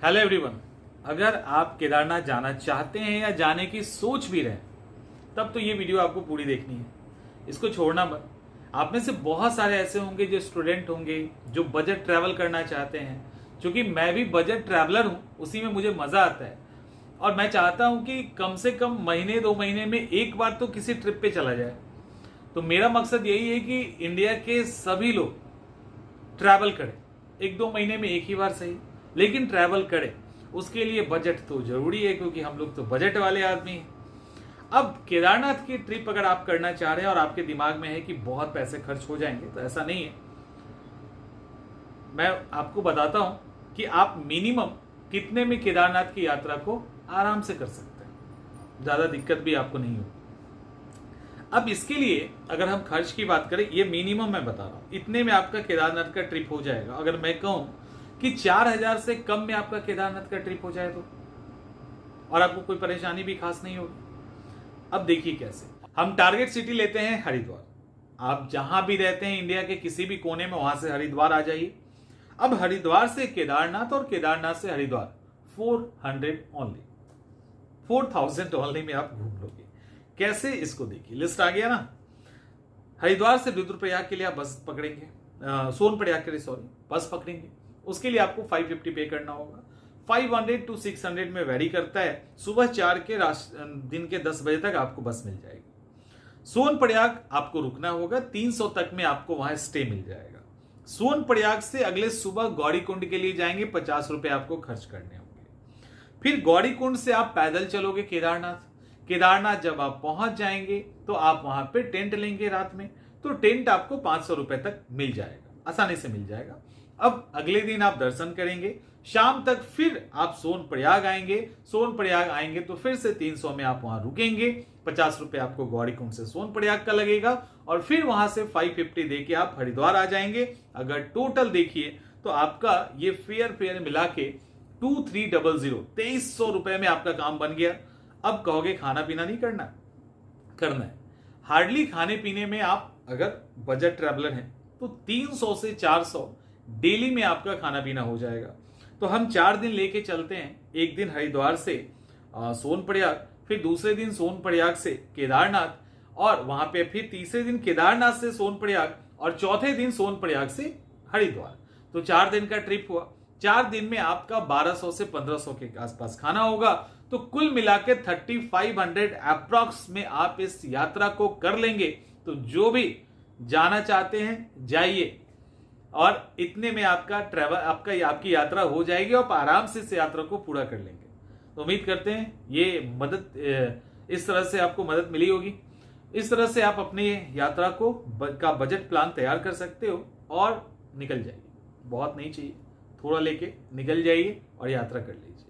Hello everyone. अगर आप केदारनाथ जाना चाहते हैं या जाने की सोच भी रहे हैं तब तो ये वीडियो आपको पूरी देखनी है, इसको छोड़ना मत। आप में से बहुत सारे ऐसे होंगे जो स्टूडेंट होंगे जो बजट ट्रैवल करना चाहते हैं। क्योंकि मैं भी बजट ट्रैवलर हूं, उसी में मुझे मजा आता है और मैं चाहता हूं कि कम से कम महीने 2 महीने में एक बार तो किसी ट्रिप पे चला जाए। तो मेरा मकसद यही है कि इंडिया के सभी लोग ट्रैवल करें, 1-2 महीने में एक ही बार सही, लेकिन ट्रैवल करें। उसके लिए बजट तो जरूरी है क्योंकि हम लोग तो बजट वाले आदमी हैं। अब केदारनाथ की ट्रिप अगर आप करना चाह रहे हैं और आपके दिमाग में है कि बहुत पैसे खर्च हो जाएंगे, तो ऐसा नहीं है। मैं आपको बताता हूं कि आप मिनिमम कितने में केदारनाथ की यात्रा को आराम से कर सकते हैं, ज्यादा दिक्कत भी आपको नहीं होगी। अब इसके लिए अगर हम खर्च की बात करें, ये मिनिमम मैं बता रहा हूं, इतने में आपका केदारनाथ का ट्रिप हो जाएगा। अगर मैं कहूं कि 4,000 से कम में आपका केदारनाथ का ट्रिप हो जाए तो, और आपको कोई परेशानी भी खास नहीं होगी। अब देखिए कैसे। हम टारगेट सिटी लेते हैं हरिद्वार। आप जहां भी रहते हैं इंडिया के किसी भी कोने में, वहां से हरिद्वार आ जाइए। अब हरिद्वार से केदारनाथ और केदारनाथ से हरिद्वार 400 ओनली, 4,000 ओनली में आप घूम लोगे। कैसे, इसको देखिए। लिस्ट आ गया ना। हरिद्वार से रुद्रप्रयाग के लिए आप बस पकड़ेंगे, सोनप्रयाग के लिए सॉरी बस पकड़ेंगे। उसके लिए आपको 550 पे करना होगा। 500 to 600 में वेरी करता है। सुबह 4 के दिन के 10 बजे तक आपको बस मिल जाएगी। सोनप्रयाग आपको रुकना होगा, 300 तक में आपको वहां स्टे मिल जाएगा। सोनप्रयाग से अगले सुबह गौरीकुंड के लिए जाएंगे, 50 रुपए आपको खर्च करने होंगे। फिर गौरीकुंड से आप पैदल चलोगे केदारनाथ। केदारनाथ जब आप पहुंच जाएंगे तो आप वहां पे टेंट लेंगे रात में, तो टेंट आपको 500 रुपए तक मिल जाएगा, आसानी से मिल जाएगा। अब अगले दिन आप दर्शन करेंगे, शाम तक फिर आप सोनप्रयाग आएंगे। सोनप्रयाग आएंगे तो फिर से 300 में आप वहां रुकेंगे, 50 रुपए आपको गौरीकुंड से सोनप्रयाग का लगेगा और फिर वहां से 550 देके आप हरिद्वार आ जाएंगे। अगर टोटल देखिए तो आपका ये फेयर मिला के 2300 2300 रुपए में आपका काम बन गया। अब कहोगे खाना पीना नहीं करना है। हार्डली खाने पीने में आप अगर बजट ट्रैवलर हैं तो 300 से 400 डेली में आपका खाना पीना हो जाएगा। तो हम 4 दिन लेके चलते हैं। एक दिन हरिद्वार से सोनप्रयाग, फिर दूसरे दिन सोनप्रयाग से केदारनाथ, और वहां पे फिर तीसरे दिन केदारनाथ से सोनप्रयाग, और चौथे दिन सोनप्रयाग से हरिद्वार। तो 4 दिन का ट्रिप हुआ। 4 दिन में आपका 1200 से 1500 के आसपास खाना होगा। तो कुल मिला के 3500 अप्रॉक्स में आप इस यात्रा को कर लेंगे। तो जो भी जाना चाहते हैं जाइए, और इतने में आपका ट्रैवल आपकी यात्रा हो जाएगी और आप आराम से इस यात्रा को पूरा कर लेंगे। तो उम्मीद करते हैं ये मदद, इस तरह से आपको मदद मिली होगी। इस तरह से आप अपनी यात्रा का बजट प्लान तैयार कर सकते हो और निकल जाइए। बहुत नहीं चाहिए, थोड़ा लेके निकल जाइए और यात्रा कर लीजिए।